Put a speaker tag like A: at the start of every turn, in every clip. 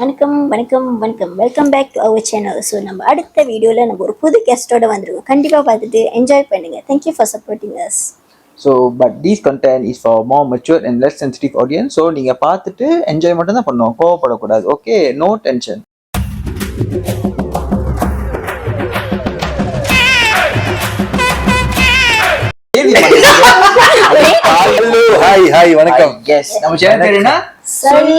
A: வணக்கம் வணக்கம் வணக்கம் welcome back to our channel. So நம்ம அடுத்த வீடியோவில் நம்ம ஒரு புது கெஸ்ட்டோட வந்துருக்கோம். கண்டிப்பாக பார்த்துட்டு என்ஜாய் பண்ணுங்க. Thank you for supporting us.
B: So, but this content is for more mature and less sensitive audience. So, நீங்க பார்த்துட்டு என்ஜாய் மட்டும் தான் பண்ணணும், கோவப்படக்கூடாது. Okay, no tension.
C: ஹாய் வணக்கம்.
B: எஸ், நம்ம சேனல் பேர் என்ன?
A: சொல்லு.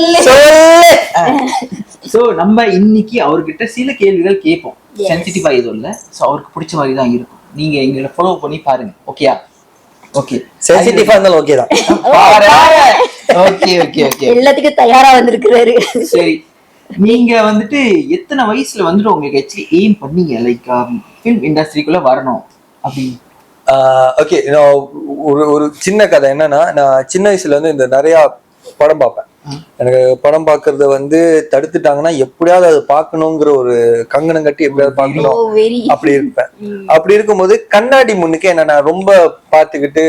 B: ஸோ நம்ம இன்னைக்கு அவர்கிட்ட சில கேள்விகள் கேட்போம். சென்சிட்டிவா எதுவும் இல்லை, ஸோ அவருக்கு பிடிச்ச மாதிரி தான் இருக்கும். நீங்க எங்களை ஃபாலோ பண்ணி பாருங்க. ஓகேயா? ஓகே,
C: சென்சிட்டிவா இருந்தாலும் ஓகே தான்.
B: ஓகே ஓகே ஓகே,
A: எல்லாத்துக்கும் தயாரா வந்திருக்கிறாரு.
B: சரி, நீங்க வந்துட்டு எத்தனை வயசுல வந்துட்டு உங்களுக்கு ஆக்சுவலி எய்ம் பண்ணீங்க லைக் ஃபிலிம் இண்டஸ்ட்ரிக்குள்ள வரணும் அப்படின்னு?
C: ஓகே, ஒரு சின்ன கதை என்னன்னா, நான் சின்ன வயசுல வந்து இந்த நிறைய படம் பார்ப்பேன். எனக்கு படம் பாக்குறத வந்து தடுத்துட்டாங்கன்னா எப்படியாவது அது பாக்கணுங்கிற ஒரு கங்கணம் கட்டி எப்படியாவது பாக்கணும் அப்படி இருப்பேன். அப்படி இருக்கும்போது கண்ணாடி முன்னுக்கு என்ன நான் ரொம்ப பாத்துக்கிட்டு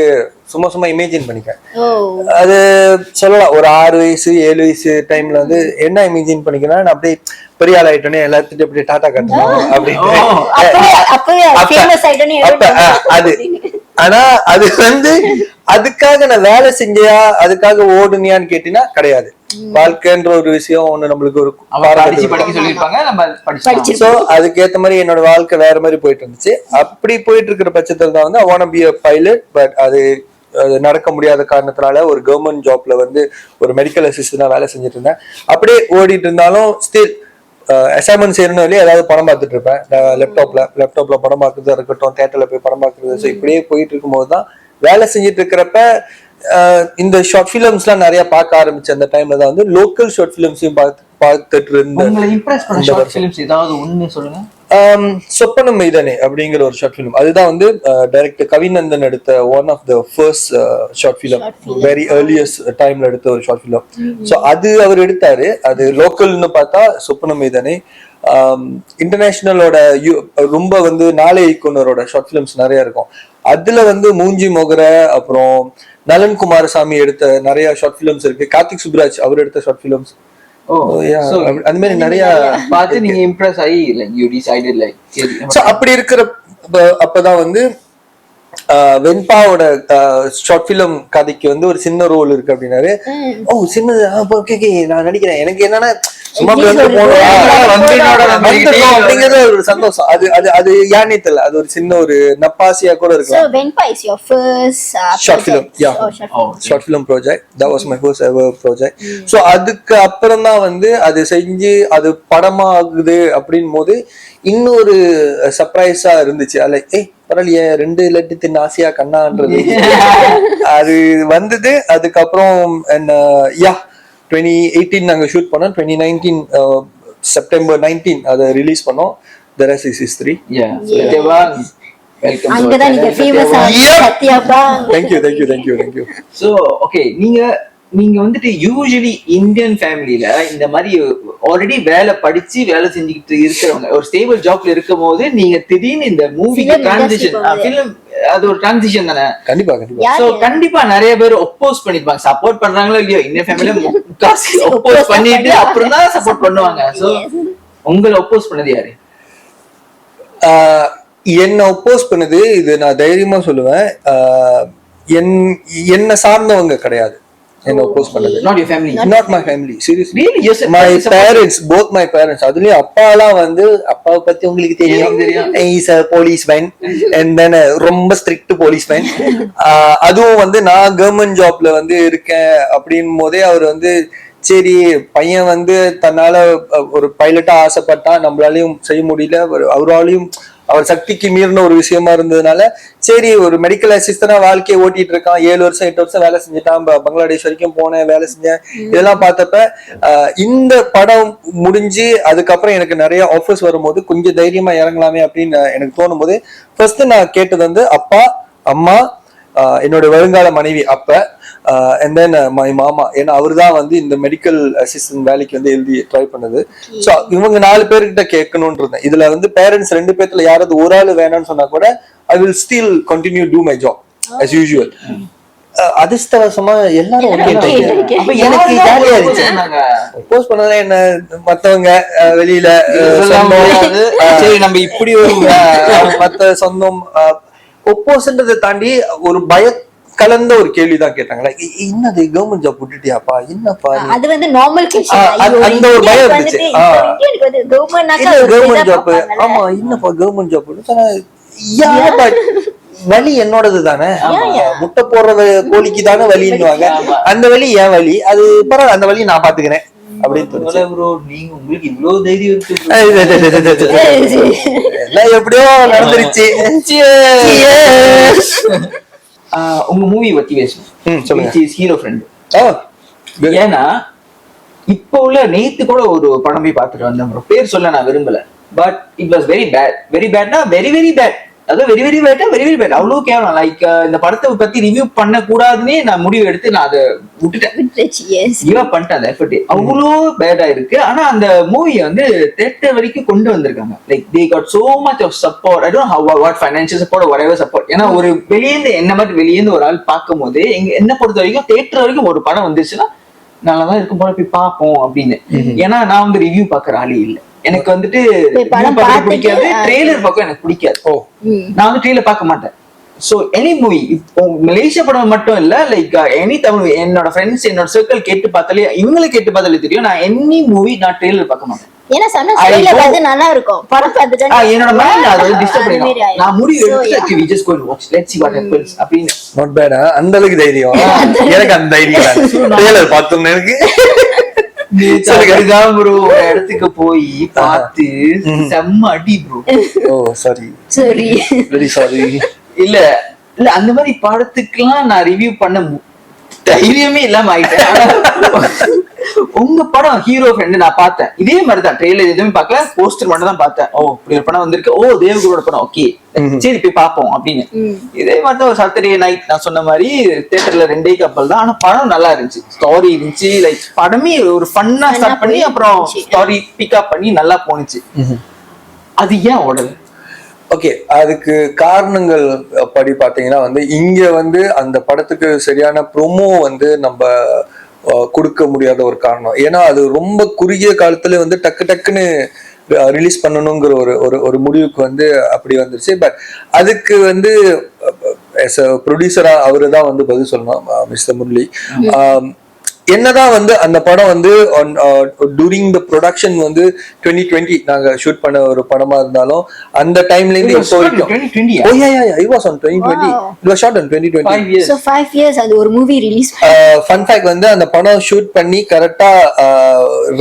C: சும்மா இமேஜின் பண்ணிப்பேன். அது சொல்லலாம், ஒரு 6 வயசு 7 வயசு டைம்ல வந்து என்ன இமேஜின் பண்ணிக்கிறேன், நான் அப்படியே பெரிய ஆள் ஆயிட்டோன்னே எல்லாத்துட்டும் அப்படியே டாட்டா காட்டணும் அப்படின்னு. அது ஆனா அது வந்து அதுக்காக நான் வேலை செஞ்சியா, அதுக்காக ஓடுனியான்னு கேட்டீங்கன்னா கிடையாது. வாழ்க்கைன்ற ஒரு விஷயம் ஒண்ணு நம்மளுக்கு ஒரு சோ அதுக்கேத்த மாதிரி என்னோட வாழ்க்கை வேற மாதிரி போயிட்டு இருந்துச்சு. அப்படி போயிட்டு இருக்கிற பட்சத்துல தான் வந்து I want to be a pilot, but அது நடக்க முடியாத காரணத்தினால ஒரு கவர்மெண்ட் ஜாப்ல வந்து ஒரு மெடிக்கல் அசிஸ்டண்டா வேலை செஞ்சுட்டு இருந்தேன். அப்படியே ஓடிட்டு இருந்தாலும் ஸ்டில் அசைன்மெண்ட் செய்யணும் இல்லையா, ஏதாவது படம் பார்த்துட்டு இருப்பேன். லேப்டாப்ல படம் பார்க்கறதா இருக்கட்டும், தியேட்டர்ல போய் படம் பார்க்கறது. ஸோ இப்படியே போயிட்டு இருக்கும்போது தான் வேலை செஞ்சுட்டு இருக்கிறப்ப இந்த ஷார்ட் ஃபிலிம்ஸ் எல்லாம் நிறைய பார்க்க ஆரம்பிச்ச அந்த டைம்ல தான் வந்து லோக்கல் ஷார்ட் ஃபிலிம்ஸையும் பார்த்துட்டு இருந்தேன். சொப்பனம் மைதானே அப்படிங்கிற ஒரு ஷார்ட் ஃபிலிம், அதுதான் வந்து டைரக்டர் கவிநந்தன் எடுத்த one of the first short film, very earliest டைம்ல எடுத்த ஒரு ஷார்ட் ஃபிலிம். ஸோ அது அவர் எடுத்தாரு. அது லோக்கல்னு பார்த்தா சொப்பனம் மைதானே. இன்டர்நேஷனலோட ரொம்ப வந்து நாளை இயக்குனரோட ஷார்ட் ஃபிலிம்ஸ் நிறைய இருக்கும். அதுல வந்து மூஞ்சி மொகர, அப்புறம் நலன் குமாரசாமி எடுத்த நிறைய ஷார்ட் ஃபிலிம்ஸ் இருக்கு. கார்த்திக் சுப்ராஜ் அவர் எடுத்த ஷார்ட் ஃபிலிம்ஸ். அந்த மாதிரி நிறைய
B: பார்த்து நீங்க இம்ப்ரெஸ் ஆகி like you decided like
C: so அப்படி இருக்கிற அப்பதான் வந்து வெண்பாவோட ஷார்ட் ஃபிலிம் கதைக்கு வந்து ஒரு சின்ன ரோல் இருக்கு அப்படின்னாரு. ஓ சின்னது, நான் நடிக்கிறேன். எனக்கு என்னன்னா சும்மா அப்படிங்கறது ஒரு சந்தோஷம். அது அது அது யானே தெரியல, அது ஒரு சின்ன ஒரு நப்பாசியா கூட இருக்கு. Short film, short film project, that was my first ever project. So அதுக்கு அப்புறம் தான் வந்து அது செஞ்சு அது படமா ஆகுது அப்படின் போது இன்னொரு சர்ப்ரைஸா இருந்துச்சு. அதுல பரவாயில்லையே 2 லட்டு தின்னு ஆசையா கண்ணான்றது அது வந்தது. அதுக்கப்புறம் 2018 நாங்க ஷூட் பண்ணோம். 2019 செப்டம்பர் 19 அதை ரிலீஸ் பண்ணோம். The rest is history. Thank you.
B: So okay, நீங்க வந்துட்டு யூசுவலி இந்தியன் ஃபேமிலில இந்த மாதிரி ஆல்ரெடி படிச்சு வேலை செஞ்சுக்கிட்டு இருக்கிறவங்க ஒரு ஸ்டேபிள் ஜாப்ல இருக்கும் போது நீங்க திடீர்னு இந்த மூவிக்கு டிரான்சிஷன், ஃபிலிம் அது ஒரு டிரான்சிஷன் தானே.
C: கண்டிப்பா
B: சோ கண்டிப்பா நிறைய பேர் ஒப்போஸ் பண்ணிருப்பாங்க. சப்போர்ட் பண்றாங்களோ இல்லையோ, இந்தியன் ஃபேமிலில ஒப்போஸ் பண்ணிட்டு அப்புறம் தான் சப்போர்ட் பண்ணுவாங்க. சோ உங்களை ஒப்போஸ் பண்ணது யாரு?
C: என்ன ஒப்போஸ் பண்ணது, இது நான் தைரியமா சொல்லுவேன், என்ன சார்ந்தவங்க கிடையாது. என்ன ஒப்போஸ் பண்ணது
B: not your family,
C: not my family, seriously.
B: Really? Yes,
C: my parents, both my parents. அதுலயும் அப்பாலாம் வந்து அப்பாவை பத்தி உங்களுக்கு தெரியும், he's a policeman and then ரொம்ப ஸ்ட்ரிக்ட் policeman. அதுவும் வந்து நான் கவர்மெண்ட் ஜாப்ல வந்து இருக்கேன் அப்படின் போதே அவர் வந்து சரி பையன் வந்து தன்னால ஒரு பைலட்டா ஆசைப்பட்டா, நம்மளாலையும் செய்ய முடியல, அவராலையும் அவர் சக்திக்கு மீறின ஒரு விஷயமா இருந்ததுனால சரி ஒரு மெடிக்கல் அசிஸ்டன்டா வாழ்க்கையை ஓட்டிட்டு இருக்கான். 7 வருஷம் 8 வருஷம் வேலை செஞ்சுட்டான். பங்களாதேஷ் வரைக்கும் போனேன், வேலை செஞ்சேன். இதெல்லாம் பார்த்தப்ப இந்த படம் முடிஞ்சு அதுக்கப்புறம் எனக்கு நிறைய ஆஃபர்ஸ் வரும்போது கொஞ்சம் தைரியமா இறங்கலாமே அப்படின்னு எனக்கு தோணும் போது ஃபர்ஸ்ட் நான் கேட்டது வந்து அப்பா, அம்மா, என்னோட வருங்கால மனைவி அப்ப, அண்ட் தென் மை மாமா. ஏன்னா அவரு தான் வந்து இந்த மெடிக்கல் அசிஸ்டன்ட் வேலைக்கு வந்து எழுதி ட்ரை பண்ணது. ஸோ இவங்க 4 பேர்கிட்ட கேட்கணும்னு இருந்தேன். இதுல வந்து பேரண்ட்ஸ் 2 பேர்த்துல யாராவது ஒரு ஆள் வேணும்னு சொன்னா கூட I will still continue to my job as usual. அதிர்ஷ்டவசமா எல்லாரும் okay
A: okay,
C: ட்டாங்க.
A: okay.
C: அப்ப எனக்கு ஜாலியா இருந்துச்சு. போஸ்ட் பண்ணதா என்ன மத்தவங்க வெளியில சொந்தம்,
B: சரி நம்ம இப்படி ஒரு
C: மத்த சொந்தம் ஒப்போஸ்ன்றதை தாண்டி ஒரு பய கலந்த ஒரு கேள்விதான் கேட்டாங்க. என்னது கவர்மெண்ட் ஜாப் விட்டுட்டியாப்பா, என்னப்பா
A: அது வந்து நார்மல்
C: அந்த ஒரு பயம் இருந்துச்சு. கவர்மெண்ட்
A: கவர்மெண்ட்
C: ஜாப், ஆமா என்னப்பா கவர்மெண்ட் ஜாப், வலி என்னோடது தானே, முட்டை போடுற கோழிக்கு தானே வலின்னுவாங்க, அந்த வலி என் வலி, அது பரவாயில்ல, அந்த வலி நான் பாத்துக்கிறேன் அப்படின்னு.
B: ப்ரோ நீங்க உங்களுக்கு இவ்வளவு தைரியம் இருக்கு
C: எல்லாம் எப்படியோ நடந்துருச்சு.
B: உங்க மூவி பத்தி பேசணும்,
C: சொல்லுங்க.
B: Hero friend. ஏன்னா இப்போ உள்ள நேத்து கூட ஒரு படம் போய் பார்த்துட்டு வந்தேன் ப்ரோ, பேர் சொல்ல நான் விரும்பல, but it was very bad. Very பேட்னா வெரி வெரி பேட், அதாவது வெரி வெரி பேட்டா வெரி வெரி பேட், அவ்வளவு கேவலம். லைக் இந்த படத்தை பத்தி ரிவ்யூ பண்ண கூடாதுன்னே நான் முடிவு எடுத்து நான் அதை விட்டுட்டேன், கிவ் அப் பண்ணிட்டேன். அந்த எஃபர்ட் அவ்வளோ பேடா இருக்கு. ஆனா அந்த மூவியை வந்து தியேட்டர் வரைக்கும் கொண்டு வந்திருக்காங்க. Like they got so much of support. I don't have what financial support, whatever support. ஏன்னா ஒரு வெளியேந்து என்ன மாதிரி வெளியேந்து ஒரு ஆள் பார்க்கும் போது என்ன பொறுத்த வரைக்கும் தியேட்டர் வரைக்கும் ஒரு படம் வந்துருச்சுன்னா நல்லாதான் இருக்கும் போல போய் பார்ப்போம் அப்படின்னு. ஏன்னா நான் வந்து ரிவ்யூ பாக்குற ஆளே இல்லை. எனக்கு வந்துட்டு பிடிக்காது, ட்ரெய்லர் பார்க்க எனக்கு பிடிக்காது. நான் வந்து ட்ரெய்லர் பார்க்க மாட்டேன். சோ எனி மூவி, மலேசியா படம் மட்டும் இல்ல, லைக் எனி தமிழ், என்னோட ஃப்ரெண்ட்ஸ் என்னோட சர்க்கிள் கேட்டு பார்த்தாலே, இவங்களை கேட்டு பார்த்தாலே தெரியும், நான் எனி மூவி நான் ட்ரெய்லர் பார்க்க மாட்டேன்.
A: ஏன்னா சொன்ன ட்ரெய்லர் வந்து நல்லா இருக்கும், படம் பார்த்துட்டா
B: என்னோட மைண்ட் அது டிஸ்டர்ப் பண்ணிடும். நான் முடிவு எடுத்து we just go and watch, let's see what happens அப்படின்னு.
C: not bad. அந்த அளவுக்கு தைரியம் எனக்கு, அந்த தைரியம் ட்ரெய்லர் பார்த்தோம் எனக்கு.
B: ப்ரோ ஒரு இடத்துக்கு போய் பார்த்து செம்ம அடி ப்ரோ.
C: ஓ சாரி வெரி சாரி.
B: இல்ல இல்ல அந்த மாதிரி படத்துக்குலாம் நான் ரிவ்யூ பண்ண தைரியமே இல்லாம ஆயிட்டேன். உங்க படம் ஹீரோ ஃப்ரெண்ட் நான் பார்த்தேன், இதே மாதிரிதான் ட்ரெய்லர் எதுவுமே பார்க்கல, போஸ்டர் மட்டும் தான் பார்த்தேன். ஓ இப்படி ஒரு படம் வந்திருக்கு, ஓ தேவகுரோட படம், ஓகே சரி போய் பார்ப்போம் அப்படின்னு. இதே மாதிரி ஒரு சாட்டர்டே நைட் நான் சொன்ன மாதிரி தியேட்டர்ல 2 கப்பல் தான், ஆனா படம் நல்லா இருந்துச்சு, ஸ்டோரி இருந்துச்சு, லைக் படமே ஒரு ஃபன்னா ஸ்டார்ட் பண்ணி அப்புறம் ஸ்டோரி பிக்அப் பண்ணி நல்லா போனுச்சு. அது ஏன் ஓடல?
C: ஓகே, அதுக்கு காரணங்கள் படி பாத்தீங்கன்னா வந்து இங்க வந்து அந்த படத்துக்கு சரியான ப்ரோமோ வந்து நம்ம கொடுக்க முடியாத ஒரு காரணம். ஏன்னா அது ரொம்ப குறுகிய காலத்துல வந்து டக்கு டக்குன்னு ரிலீஸ் பண்ணணுங்கிற ஒரு முடிவுக்கு வந்து அப்படி வந்துருச்சு. பட் அதுக்கு வந்து ப்ரொடியூசரா அவரு தான் வந்து பதில் சொல்லணும், மிஸ்டர் முரளி. என்னதான் வந்து அந்த படம் வந்து டூரிங் த ப்ரொடக்ஷன் வந்து 2020 நாங்க ஷூட் பண்ண ஒரு படமா இருந்தாலும் அந்த டைம்ல இருந்து இப்போ வரைக்கும் 2020 oh yeah it was on 2020. It was shot in 2020.
A: So 5 years அது ஒரு மூவி ரிலீஸ்.
C: ஃபன் ஃபேக்ட் வந்து அந்த படம் ஷூட் பண்ணி கரெக்டா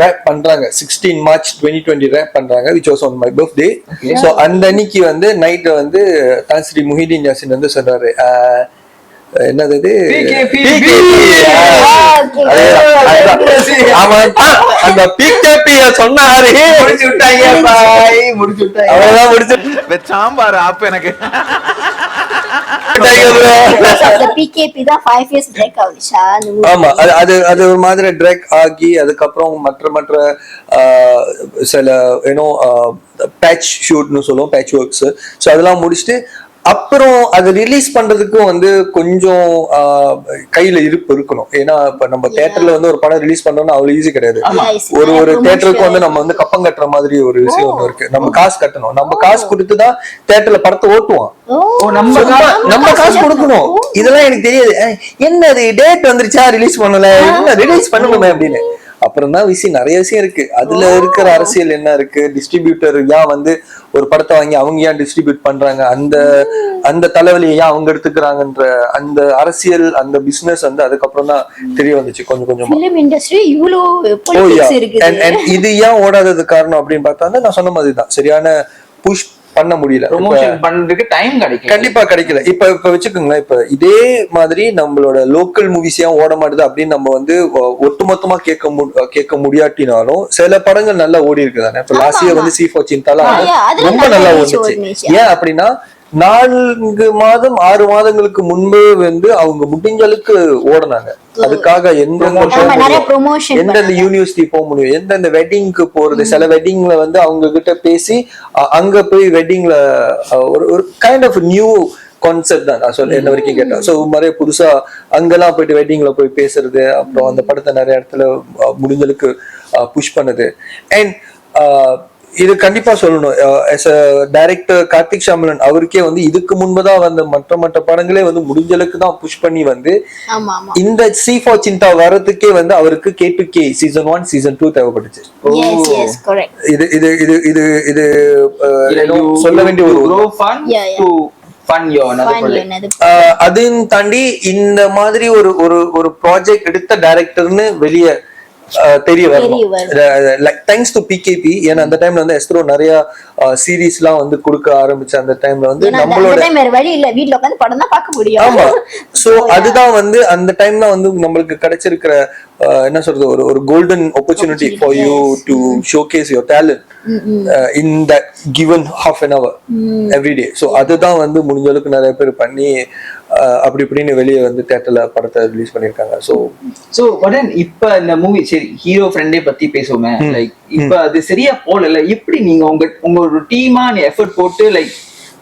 C: ரேப் பண்றாங்க 16 March 2020 ரேப் பண்றாங்க, which was on my birthday. So அந்த அன்னைக்கு வந்து நைட் வந்து தான் ஸ்ரீ முஹிதீன் யாசின் வந்து சொன்னாரு, என்னது அந்த பிகேபி சொன்னாரு, முடிச்சு விட்டாங்க அவ்வளவுதான், முடிச்சு
B: சாம்பார் ஆப் எனக்கு.
C: ஆமா அது ஒரு மாதிரி ட்ராக் ஆகி அதுக்கப்புறம் மற்ற சில ஏனோ பேட்ச் ஷூட்னு சொல்லுவோம், பேட்ச் ஒர்க்ஸ். ஸோ அதெல்லாம் முடிச்சுட்டு அப்புறம் அது ரிலீஸ் பண்றதுக்கும் வந்து கொஞ்சம் கையில இருப்பு இருக்கணும். ஏன்னா இப்ப நம்ம தியேட்டர்ல வந்து ஒரு படம் ரிலீஸ் பண்ணோம்னா அவ்வளவு ஈஸி கிடையாது. ஒரு தியேட்டருக்கு வந்து நம்ம வந்து கப்பம் கட்டுற மாதிரி ஒரு விஷயம் ஒண்ணு இருக்கு. நம்ம காசு கட்டணும், நம்ம காசு கொடுத்துதான் தியேட்டர்ல படத்தை ஓட்டுவோம், நம்ம காசு கொடுக்கணும். இதெல்லாம் எனக்கு தெரியாது. என்னது டேட் வந்துருச்சா, ரிலீஸ் பண்ணல, என்ன ரிலீஸ் பண்ணணுமே அப்படின்னு. அப்புறம் தான் நிறைய விஷயம் இருக்கு. அதுல இருக்கிற அரசியல் என்ன இருக்கு, டிஸ்ட்ரிபியூட்டர் ஏன் வந்து ஒரு படத்தை வாங்கி அவங்க ஏன் டிஸ்ட்ரிபியூட் பண்றாங்க, அந்த தலைவலியை ஏன் அவங்க எடுத்துக்கிறாங்கன்ற அந்த அரசியல், அந்த பிசினஸ் வந்து அதுக்கப்புறம் தான் தெரிய வந்துச்சு கொஞ்சம் கொஞ்சமா. இது ஏன் ஓடாதது காரணம் அப்படின்னு பார்த்தா நான் சொன்ன மாதிரி தான் சரியான புஷ் பண்ண முடியல,
B: ப்ரொமோஷன் பண்றதுக்கு டைம் கிடைக்கல,
C: கண்டிப்பா கிடைக்கல. இப்ப வச்சுக்கோங்களேன், இப்ப இதே மாதிரி நம்மளோட லோக்கல் மூவிஸ் ஏன் ஓட மாட்டுது அப்படின்னு நம்ம வந்து ஒட்டுமொத்தமா கேட்க முடியாட்டினாலும் சில படங்கள் நல்லா ஓடி இருக்குதானே. இப்ப லாஸ்ட் இயர் வந்து C4 சிந்தாலா ரொம்ப நல்லா ஓடிச்சு. ஏன் அப்படின்னா 4 மாதம் 6 மாதங்களுக்கு முன்பே வந்து அவங்க முடிஞ்ச அளவுக்கு ஓடினாங்க. அதுக்காக எந்த யூனிவர்சிட்டி போக முடியும், எந்தெந்த வெட்டிங்க்கு போறது, சில வெட்டிங்ல வந்து அவங்க கிட்ட பேசி அங்க போய் வெட்டிங்ல ஒரு கைண்ட் ஆஃப் நியூ கான்செப்ட் தான் நான் சொல்ல என்ன வரைக்கும் கேட்டேன். ஸோ நிறைய புதுசா அங்கெல்லாம் போயிட்டு வெட்டிங்ல போய் பேசுறது, அப்புறம் அந்த படத்தை நிறைய இடத்துல முடிஞ்சளவுக்கு புஷ் பண்ணுது. அண்ட் இது கண்டிப்பா சொல்லணும், as a director Karthik Shyamalan அவருக்கே வந்து இதுக்கு முன்பதான் வந்த மற்ற படங்களே வந்து முடிஞ்சளவுக்கு தான் புஷ் பண்ணி வந்து இந்த C for சிந்தா வர்றதுக்கே வந்து அவருக்கு K2K சீசன் 1 சீசன் 2 தேவைப்பட்டுச்சு. இது இது இது இது இது சொல்ல வேண்டிய ஒரு அதையும் தாண்டி இந்த மாதிரி ஒரு ப்ராஜெக்ட் எடுத்த டைரக்டர்னு வெளியே தெரிய வரும். Thanks to PKP. ஏன்னா அந்த டைம்ல வந்து எஸ்த்ரோ நிறைய சீரீஸ் எல்லாம் வந்து கொடுக்க ஆரம்பிச்ச அந்த டைம்ல வந்து நம்மளோட
A: வீட்ல உட்கார்ந்து படம் தான் பார்க்க முடியும்.
C: ஆமா. சோ அதுதான் வந்து அந்த டைம்ல வந்து நம்மளுக்கு கிடைச்சிருக்கிற என்ன சொல்றது ஒரு golden opportunity for you to showcase your talent in that given half an hour every day. So அதுதான் வந்து முடிஞ்ச அளவுக்கு நிறைய பேர் பண்ணி அப்படி இப்படின்னு வெளியே வந்து தியேட்டர்ல படத்தை ரிலீஸ் பண்ணிருக்காங்க.
B: சோ பட் இப்ப இந்த மூவி சரி ஹீரோ ஃப்ரெண்டே பத்தி பேசுவோமே, லைக் இப்ப அது சரியா போல. எப்படி நீங்க உங்க ஒரு டீமா எஃபர்ட் போட்டு லைக்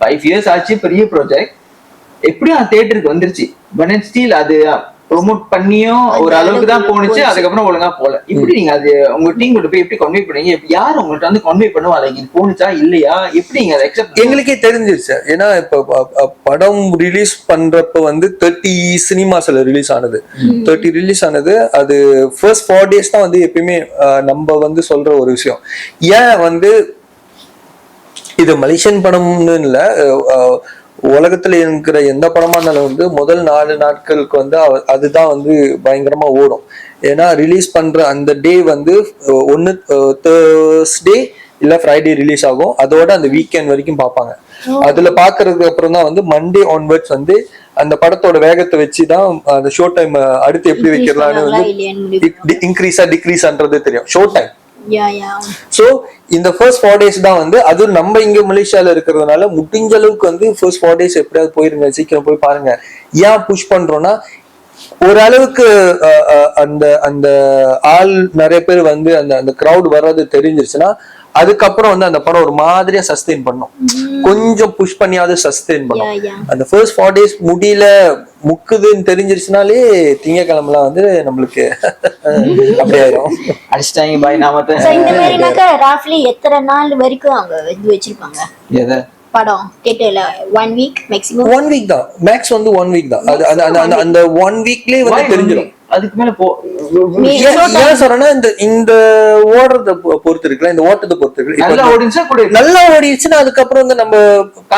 B: 5 years ஆச்சு, பெரிய ப்ராஜெக்ட் எப்படியும் தியேட்டருக்கு வந்துருச்சு, பட் ஸ்டில் அது ப்ரோமோட் பண்ணியும் ஒரு அளவுக்கு தான் போனுச்சு, அதுக்கப்புறம் ஒழுங்கா போல. இப்படி நீங்க அது உங்க டீம் கிட்ட போய் எப்படி கன்வே பண்ணீங்க? யார் உங்கள்ட்ட வந்து கன்வே பண்ணுவா லைக் இது போனுச்சா இல்லையா, எப்படி நீங்க அதை அக்செப்ட்?
C: எங்களுக்கே தெரிஞ்சிருச்சு. ஏன்னா இப்ப படம் ரிலீஸ் பண்றப்ப வந்து 30 சினிமாஸ்ல ரிலீஸ் ஆனது, 30 ரிலீஸ் ஆனது. அது ஃபர்ஸ்ட் 4 days தான் வந்து எப்பயுமே நம்ம வந்து சொல்ற ஒரு விஷயம். ஏன் வந்து இது மலேசியன் படம்னு இல்ல, உலகத்துல இருக்கிற எந்த படமா இருந்தாலும் வந்து முதல் 4 நாட்களுக்கு வந்து அதுதான் வந்து பயங்கரமா ஓடும். ஏன்னா ரிலீஸ் பண்ற அந்த டே வந்து ஒன்னு தேர்ஸ்டே இல்ல ஃப்ரைடே ரிலீஸ் ஆகும். அதோட அந்த வீக்கெண்ட் வரைக்கும் பார்ப்பாங்க. அதுல பாக்குறதுக்கு அப்புறம் தான் வந்து மண்டே ஆன்வர்ட்ஸ் வந்து அந்த படத்தோட வேகத்தை வச்சுதான் அந்த ஷோ டைம் அடுத்து எப்படி வைக்கலாம்னு வந்து இன்க்ரீஸா டிக்ரீஸ்ன்றது தெரியும் ஷோ டைம். சோ இந்த ஃபர்ஸ்ட் 4 days தான் வந்து அது நம்ம இங்க மலேசியால இருக்கிறதுனால முடிஞ்ச அளவுக்கு வந்து ஃபர்ஸ்ட் 4 days எப்படியாவது போயிருங்க, சீக்கிரம் போய் பாருங்க. ஏன் புஷ் பண்றோம்னா ஓரளவுக்கு அந்த அந்த ஆள் நிறைய பேர் வந்து அந்த கிரௌட் வர்றது தெரிஞ்சிருச்சுன்னா அதுக்கப்புறம் வந்து அந்த படம் ஒரு மாதிரியா சஸ்டெயின் பண்ணும், கொஞ்சம் புஷ் பண்ணியாவது சஸ்டெயின் பண்ணும். அந்த ஃபர்ஸ்ட் 4 days முடியல முக்குதுன்னு தெரிஞ்சிருச்சுனாலே திங்கக்கிழமெல்லாம் வந்து நம்மளுக்கு அப்படியே ஆயிரும்,
B: அடிச்சிட்டாங்க பாய் நாம.
A: இந்த மாதிரினாக்கா ராஃப்லி எத்தனை நாள் வரைக்கும் அவங்க இது வச்சிருப்பாங்க
B: எதை
A: படம் தியேட்டர்ல? 1 week மேக்ஸிமம்.
C: 1 week தான் மேக்ஸ் வந்து 1 week தான். அது அந்த 1 weekலயே வந்து தெரிஞ்சிடும்.
B: அதுக்கு மேல
C: ஏன் சொல்றேன்னா இந்த ஓடுறத பொறுத்து இருக்குல்ல, இந்த ஓட்டத்தை பொறுத்து இருக்கு. நல்லா ஓடிடுச்சுன்னா அதுக்கப்புறம் வந்து நம்ம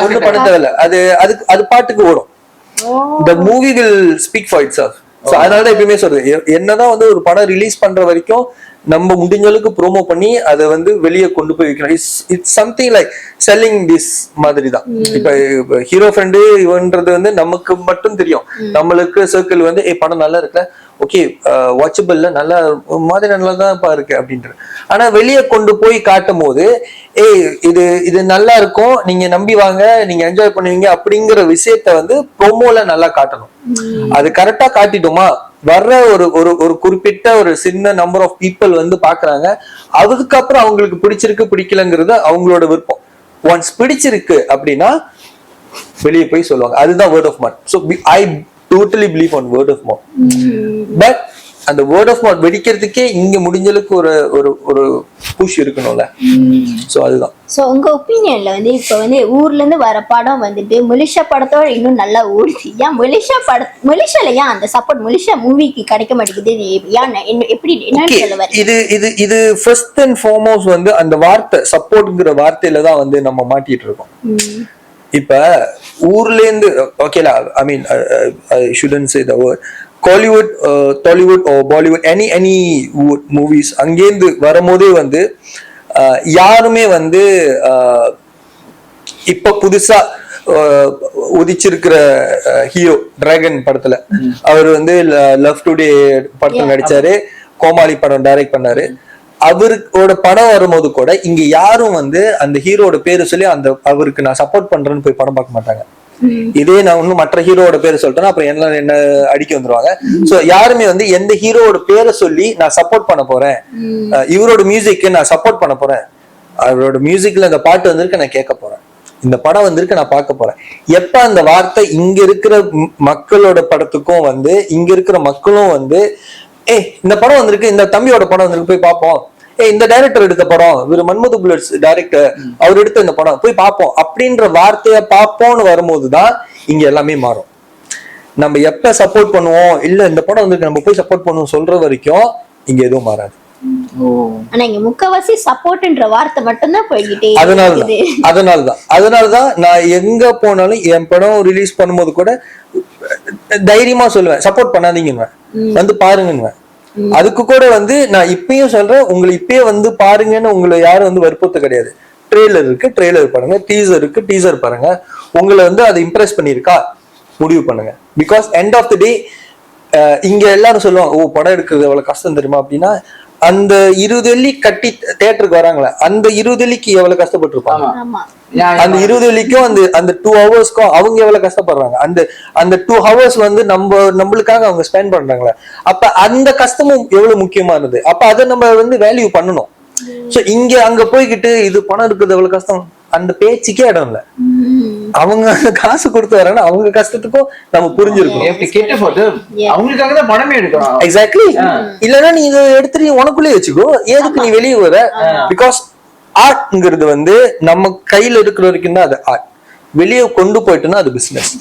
C: ஒண்ணும் பண்ண தேவையில்ல, அது பாட்டுக்கு ஓடும். The movie will speak for itself. அதனாலதான் எப்பயுமே சொல்றது, என்னதான் வந்து ஒரு படம் ரிலீஸ் பண்ற வரைக்கும் நம்ம முடிஞ்ச அளவுக்கு ப்ரோமோ பண்ணி அதை வந்து வெளியே கொண்டு போய் வைக்கணும். It's something like selling this மாதிரி தான். இப்ப ஹீரோ ஃப்ரெண்டு இவன்றது வந்து நமக்கு மட்டும் தெரியும், நம்மளுக்கு சர்க்கிள் வந்து படம் நல்லா இருக்குல்ல, ஓகே வாட்சபிள்ல நல்லா மாதிரி நல்லா தான் இருக்கு அப்படின்றது. ஆனா வெளியே கொண்டு போய் காட்டும் போது இது நல்லா இருக்கும், நீங்க நம்பி வாங்க, நீங்க என்ஜாய் பண்ணுவீங்க அப்படிங்கிற விஷயத்த வந்து ப்ரோமோல நல்லா காட்டணும். அது கரெக்டா காட்டிட்டோமா, வர்ற ஒரு குறிப்பிட்ட ஒரு சின்ன நம்பர் ஆஃப் பீப்புள் வந்து பாக்குறாங்க, அதுக்கப்புறம் அவங்களுக்கு பிடிச்சிருக்கு பிடிக்கலங்கிறது அவங்களோட விருப்பம். ஒன்ஸ் பிடிச்சிருக்கு அப்படின்னா வெளியே போய் சொல்லுவாங்க, அதுதான் word of mouth. So I totally believe on word of mouth. But அந்த வேர்ட் ஆஃப் மவுத் வெடிக்கிறதுக்கே இங்க முடிஞ்சளவுக்கு ஒரு புஷ் இருக்கணும்ல. சோ அதுதான்.
A: சோ உங்க ஒப்பீனியன்ல வந்து இப்ப வந்து ஊர்ல இருந்து வர படம் வந்துட்டு மலேசியா படத்தோட இன்னும் நல்லா ஓடுது. ஏன் மலேசியால ஏன் அந்த சப்போர்ட் மலேசியா மூவிக்கு கிடைக்க மாட்டேங்குது? எப்படி என்ன சொல்ல வர?
C: இது ஃபர்ஸ்ட் அண்ட் ஃபார்மோஸ்ட் வந்து அந்த வார்த்தை சப்போர்ட்ங்கிற வார்த்தையில தான் வந்து நம்ம மாட்டிட்டு இருக்கோம். இப்ப ஊர்ல இருந்து ஓகேலா, I mean I shouldn't say the word Hollywood, Tollywood or Bollywood, any movies அங்கேருந்து வரும்போதே வந்து யாருமே வந்து இப்ப புதுசா உதிச்சிருக்கிற ஹீரோ டிராகன் படத்துல அவர் வந்து லவ் டுடே படத்துல நடிச்சாரு, கோமாளி படம் டைரக்ட் பண்ணாரு. அவரோட படம் வரும்போது கூட இங்க யாரும் வந்து அந்த ஹீரோட பேரு சொல்லி அவருக்கு நான் சப்போர்ட் பண்றேன்னு போய் படம் பார்க்க மாட்டாங்க. இதே நான் இன்னும் மற்ற ஹீரோட பேரை சொல்லிட்டேன்னா அப்புறம் என்ன அடிக்க வந்துருவாங்க. சோ யாருமே வந்து எந்த ஹீரோட பேரை சொல்லி நான் சப்போர்ட் பண்ண போறேன், இவரோட மியூசிக்கு நான் சப்போர்ட் பண்ண போறேன், அவரோட மியூசிக்ல அந்த பாட்டு வந்திருக்கு நான் கேட்க போறேன், இந்த படம் வந்திருக்கு, நான் பார்க்க போறேன். எப்ப அந்த வார்த்தை இங்க இருக்கிற மக்களோட படத்துக்கும் வந்து இங்க இருக்கிற மக்களும் வந்து இந்த படம் வந்திருக்கு, இந்த தம்பியோட படம் வந்திருக்கு, போய் பார்ப்போம். இந்த டைரக்டர் எடுத்த படம், இவர் மன்மது புல்லட்ஸ் டைரக்டர், அவர் எடுத்த இந்த படம் போய் பார்ப்போம் அப்படின்ற வார்த்தைய பார்ப்போம்னு வரும்போதுதான் இங்க எல்லாமே மாறும். நம்ம எப்ப சப்போர்ட் பண்ணுவோம், இல்ல இந்த படம் வந்து நம்ம போய் சப்போர்ட் பண்ணுவோம் சொல்ற வரைக்கும் இங்க எதுவும் மாறாது.
A: ஆனா இங்க முக்கவாசி சப்போர்ட்ன்ற வார்த்தை மட்டும்தான் போய்கிட்டே.
C: அதனாலதான் நான் எங்க போனாலும் என் படம் ரிலீஸ் பண்ணும்போது கூட தைரியமா சொல்லுவேன், சப்போர்ட் பண்ணாதீங்க, வந்து பாருங்க. அதுக்கு கூட வந்து நான் இப்பயும் சொல்றேன், உங்களை இப்பயே வந்து பாருங்கன்னு உங்களை யாரும் வந்து வற்புறுத்த கிடையாது. ட்ரெய்லர் இருக்கு, ட்ரெய்லர் பாருங்க, டீசர் இருக்கு, டீசர் பாருங்க. உங்களை வந்து அதை இம்ப்ரெஸ் பண்ணிருக்கா முடிவு பண்ணுங்க. பிகாஸ் எண்ட் ஆஃப் தி டே இங்க எல்லாரும் சொல்லுவாங்க, படம் எடுக்கிறது எவ்வளவு கஷ்டம் தெரியுமா அப்படின்னா, அந்த 20 வெள்ளி கட்டி தியேட்டருக்கு வராங்களே, அந்த 20 வெள்ளிக்கு எவ்வளவு கஷ்டப்பட்டிருப்பாங்க. அந்த 20 வெள்ளிக்கும் அந்த 2 ஹவர்ஸ்க்கும் அவங்க எவ்வளவு கஷ்டப்படுறாங்க. அந்த 2 ஹவர்ஸ் வந்து நம்மளுக்காக அவங்க ஸ்பெண்ட் பண்றாங்களே, அப்ப அந்த கஷ்டமும் எவ்வளவு முக்கியமானது. அப்ப அதை நம்ம வந்து வேல்யூ பண்ணணும். சோ இங்க அங்க போய்கிட்டு இது பணம் இருக்குது எவ்வளவு கஷ்டம், அந்த பேச்சுக்கே இடம் இல்ல. அவங்க காசு கொடுத்து வராங்க, அவங்க கஷ்டத்துக்கும் நம்ம புரிஞ்சிருக்கணும்.
B: அவங்களுக்காக தான் பணமே எடுக்கணும்.
C: எக்ஸாக்ட்லி. இல்லன்னா நீ இதை எடுத்துட்டு உனக்குள்ளே வச்சுக்கோ, எதுக்கு நீ வெளியே வர? பிகாஸ் ஆர்ட்ங்கிறது வந்து நம்ம கையில இருக்கிற வரைக்கும் தான் அது ஆர்ட். வெளியே கொண்டு போயிட்டுன்னா அது பிசினஸ்.